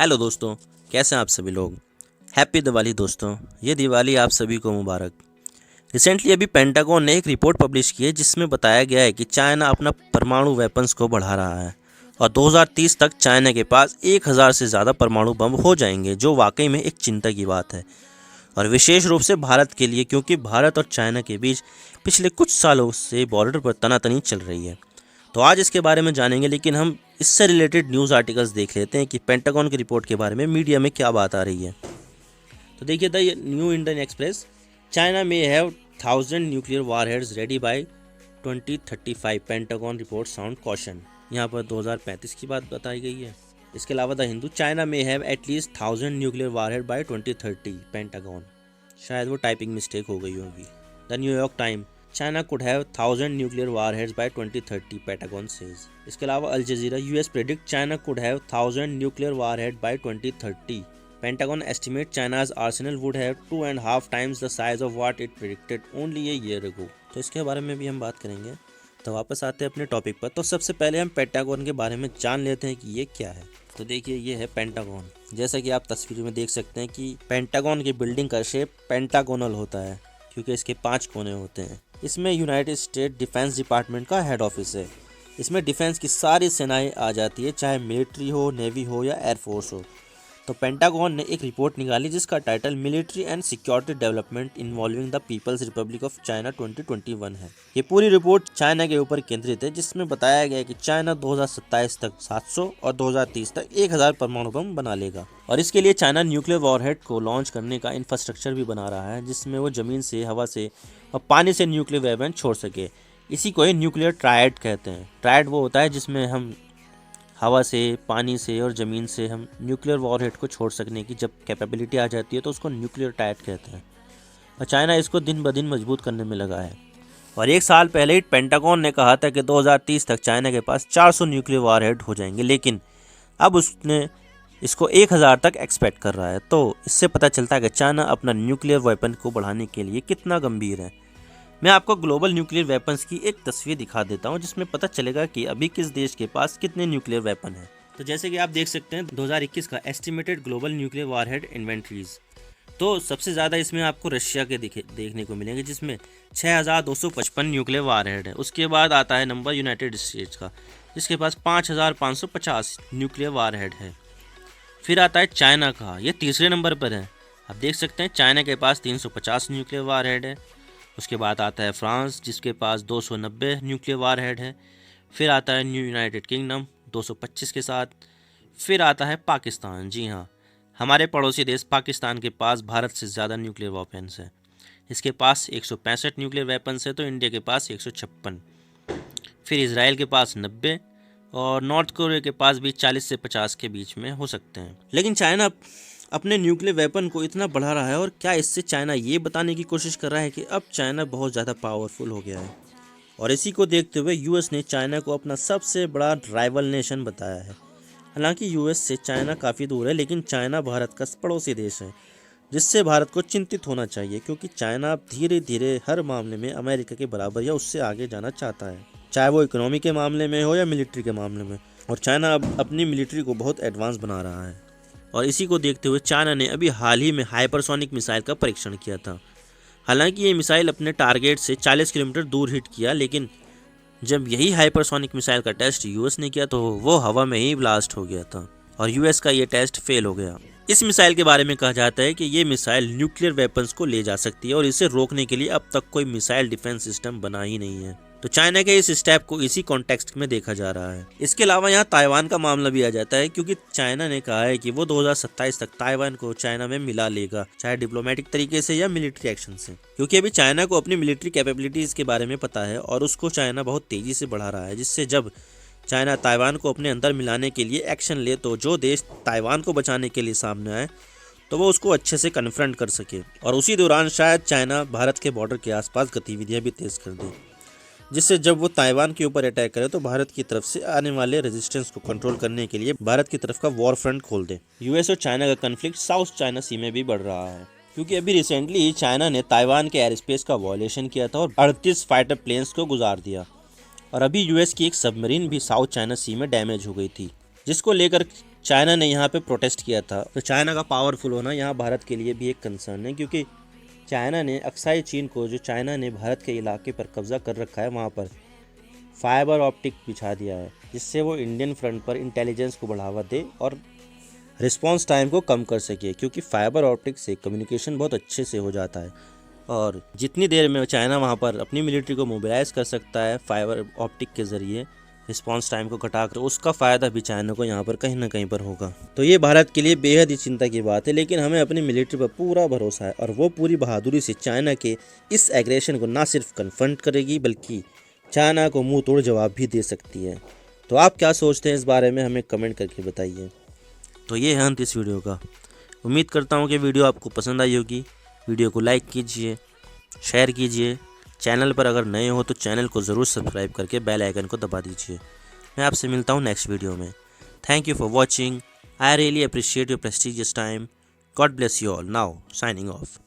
Hello दोस्तों, कैसे हैं आप सभी लोग। हैप्पी दिवाली दोस्तों। ये दिवाली आप सभी को मुबारक। रिसेंटली अभी पेंटागन ने एक रिपोर्ट पब्लिश की है जिसमें बताया गया है कि चाइना अपना परमाणु वेपन्स को बढ़ा रहा है और 2030 तक चाइना के पास 1000 से ज़्यादा परमाणु बम हो जाएंगे, जो वाकई में एक चिंता की बात है और विशेष रूप से भारत के लिए, क्योंकि भारत और चाइना के बीच पिछले कुछ सालों से बॉर्डर पर तनातनी चल रही है। तो आज इसके बारे में जानेंगे, लेकिन हम इससे रिलेटेड न्यूज़ आर्टिकल्स देख लेते हैं कि पेंटागन की रिपोर्ट के बारे में मीडिया में क्या बात आ रही है। तो देखिए, the New Indian Express, China में have 1000 nuclear warheads ready by 2035, Pentagon report sound caution. यहाँ पर 2035 की बात बताई गई है। इसके अलावा द हिंदू, चाइना में हैव एटलीस्ट 1000 न्यूक्लियर वारहेड बाय 2030, पेंटागन। शायद वो टाइपिंग मिस्टेक हो गई होगी। The New York time, China could have 1000 nuclear warheads by 2030, Pentagon says। इसके अलावा अल जजीरा, US predict China could have 1000 nuclear warhead by 2030। Pentagon estimate China's arsenal would have 2.5 times the size of what it predicted only a year ago। तो इसके बारे में भी हम बात करेंगे। तो वापस आते हैं अपने टॉपिक पर। तो सबसे पहले हम पेंटागन के बारे में जान लेते हैं कि ये क्या है। तो देखिए, ये है पेंटागन। जैसा कि आप तस्वीर में देख सकते हैं कि पेंटागन की बिल्डिंग का शेप पेंटागोनल होता है, क्योंकि इसके 5 कोने होते हैं। इसमें यूनाइटेड स्टेट डिफेंस डिपार्टमेंट का हेड ऑफिस है। इसमें डिफेंस की सारी सेनाएं आ जाती है, चाहे मिलिट्री हो, नेवी हो या एयरफोर्स हो। तो पेंटागन ने एक रिपोर्ट निकाली जिसका title military and security development involving the people's republic of China 2021 है। ये पूरी रिपोर्ट चाइना के ऊपर केंद्रित है, जिसमें बताया गया है कि चाइना 2027 तक 700 और 2030 तक 1000 परमाणु बम बना लेगा। और इसके लिए चाइना न्यूक्लियर वॉरहेड को लॉन्च करने का इंफ्रास्ट्रक्चर भी बना रहा है, जिसमें वो जमीन से, हवा से और पानी से न्यूक्लियर वेपन छोड़ सके। इसी को ही न्यूक्लियर ट्रायड कहते हैं। ट्रायड वो होता है जिसमें हम हवा से, पानी से और ज़मीन से हम न्यूक्लियर वॉरहेड को छोड़ सकने की जब कैपेबिलिटी आ जाती है तो उसको न्यूक्लियर ट्रायड कहते हैं। और चाइना इसको दिन ब दिन मजबूत करने में लगा है। और 1 साल पहले ही पेंटागन ने कहा था कि 2030 तक चाइना के पास 400 न्यूक्लियर वॉरहेड हो जाएंगे, लेकिन अब उसने इसको 1000 तक एक्सपेक्ट कर रहा है। तो इससे पता चलता है कि चाइना अपना न्यूक्लियर वेपन को बढ़ाने के लिए कितना गंभीर है। मैं आपको ग्लोबल न्यूक्लियर वेपन्स की एक तस्वीर दिखा देता हूं, जिसमें पता चलेगा कि अभी किस देश के पास कितने न्यूक्लियर वेपन हैं। तो जैसे कि आप देख सकते हैं 2021 का estimated global nuclear warhead inventories. तो सबसे ज़्यादा इसमें आपको रशिया के देखने को मिलेंगे, जिसमें 6255 न्यूक्लियर वारहेड है। उसके बाद आता है नंबर यूनाइटेड स्टेट्स का, जिसके पास 5550 न्यूक्लियर वारहेड है। फिर आता है चाइना का, ये तीसरे नंबर पर है। आप देख सकते हैं चाइना के पास 350 न्यूक्लियर वारहेड है। उसके बाद आता है फ्रांस, जिसके पास 290 न्यूक्लियर वारहेड है। फिर आता है न्यू यूनाइटेड किंगडम 225 के साथ। फिर आता है पाकिस्तान। जी हाँ, हमारे पड़ोसी देश पाकिस्तान के पास भारत से ज़्यादा न्यूक्लियर वेपन्स है। इसके पास 165 न्यूक्लियर वेपन्स है, तो इंडिया के पास 156। फिर इसराइल के पास 90 और नॉर्थ कोरिया के पास भी 40 से 50 के बीच में हो सकते हैं। लेकिन चाइना अपने न्यूक्लियर वेपन को इतना बढ़ा रहा है, और क्या इससे चाइना ये बताने की कोशिश कर रहा है कि अब चाइना बहुत ज़्यादा पावरफुल हो गया है। और इसी को देखते हुए यूएस ने चाइना को अपना सबसे बड़ा राइवल नेशन बताया है। हालांकि यूएस से चाइना काफ़ी दूर है, लेकिन चाइना भारत का पड़ोसी देश है, जिससे भारत को चिंतित होना चाहिए, क्योंकि चाइना अब धीरे धीरे हर मामले में अमेरिका के बराबर या उससे आगे जाना चाहता है, चाहे वो इकोनॉमी के मामले में हो या मिलिट्री के मामले में। और चाइना अब अपनी मिलिट्री को बहुत एडवांस बना रहा है। और इसी को देखते हुए चाइना ने अभी हाल ही में हाइपरसोनिक मिसाइल का परीक्षण किया था। हालांकि ये मिसाइल अपने टारगेट से 40 किलोमीटर दूर हिट किया, लेकिन जब यही हाइपरसोनिक मिसाइल का टेस्ट यूएस ने किया तो वो हवा में ही ब्लास्ट हो गया था और यूएस का ये टेस्ट फेल हो गया। इस मिसाइल के बारे में कहा जाता है कि ये मिसाइल न्यूक्लियर वेपन्स को ले जा सकती है और इसे रोकने के लिए अब तक कोई मिसाइल डिफेंस सिस्टम बना ही नहीं है। तो चाइना के इस स्टेप को इसी कॉन्टेक्स्ट में देखा जा रहा है। इसके अलावा यहाँ ताइवान का मामला भी आ जाता है, क्योंकि चाइना ने कहा है कि वो 2027 तक ताइवान को चाइना में मिला लेगा, चाहे डिप्लोमेटिक तरीके से या मिलिट्री एक्शन से। क्योंकि अभी चाइना को अपनी मिलिट्री कैपेबिलिटीज के बारे में पता है और उसको चाइना बहुत तेजी से बढ़ा रहा है, जिससे जब चाइना ताइवान को अपने अंदर मिलाने के लिए एक्शन ले, तो जो देश ताइवान को बचाने के लिए सामने आए तो वो उसको अच्छे से कन्फ्रंट कर सके। और उसी दौरान शायद चाइना भारत के बॉर्डर के आसपास गतिविधियां भी तेज कर दे, जिससे जब वो ताइवान के ऊपर अटैक करे तो भारत की तरफ से आने वाले रेजिस्टेंस को कंट्रोल करने के लिए भारत की तरफ का वॉर फ्रंट खोल दे। यूएस और चाइना का कन्फ्लिक्ट साउथ चाइना सी में भी बढ़ रहा है, क्योंकि अभी रिसेंटली चाइना ने ताइवान के एयर स्पेस का वॉयलेशन किया था और 38 फाइटर प्लेन्स को गुजार दिया। और अभी यूएस की एक सबमरीन भी साउथ चाइना सी में डैमेज हो गई थी, जिसको लेकर चाइना ने यहाँ पे प्रोटेस्ट किया था। तो चाइना का पावरफुल होना यहाँ भारत के लिए भी एक कंसर्न है, क्योंकि चाइना ने अक्साई चीन को, जो चाइना ने भारत के इलाके पर कब्जा कर रखा है, वहाँ पर फाइबर ऑप्टिक बिछा दिया है, जिससे वो इंडियन फ्रंट पर इंटेलिजेंस को बढ़ावा दे और रिस्पांस टाइम को कम कर सके, क्योंकि फाइबर ऑप्टिक से कम्युनिकेशन बहुत अच्छे से हो जाता है। और जितनी देर में चाइना वहाँ पर अपनी मिलिट्री को मोबिलाइज कर सकता है फाइबर ऑप्टिक के ज़रिए रिस्पांस टाइम को घटाकर, उसका फ़ायदा भी चाइना को यहाँ पर कहीं ना कहीं पर होगा। तो ये भारत के लिए बेहद ही चिंता की बात है, लेकिन हमें अपनी मिलिट्री पर पूरा भरोसा है और वो पूरी बहादुरी से चाइना के इस एग्रेशन को ना सिर्फ कन्फ्रंट करेगी, बल्कि चाइना को मुंह तोड़ जवाब भी दे सकती है। तो आप क्या सोचते हैं इस बारे में, हमें कमेंट करके बताइए। तो ये है अंत इस वीडियो का। उम्मीद करता हूँ कि वीडियो आपको पसंद आई होगी। वीडियो को लाइक कीजिए, शेयर कीजिए। चैनल पर अगर नए हो तो चैनल को ज़रूर सब्सक्राइब करके बेल आइकन को दबा दीजिए। मैं आपसे मिलता हूँ नेक्स्ट वीडियो में। Thank you for watching. I really appreciate your prestigious time. God bless you all. Now signing off.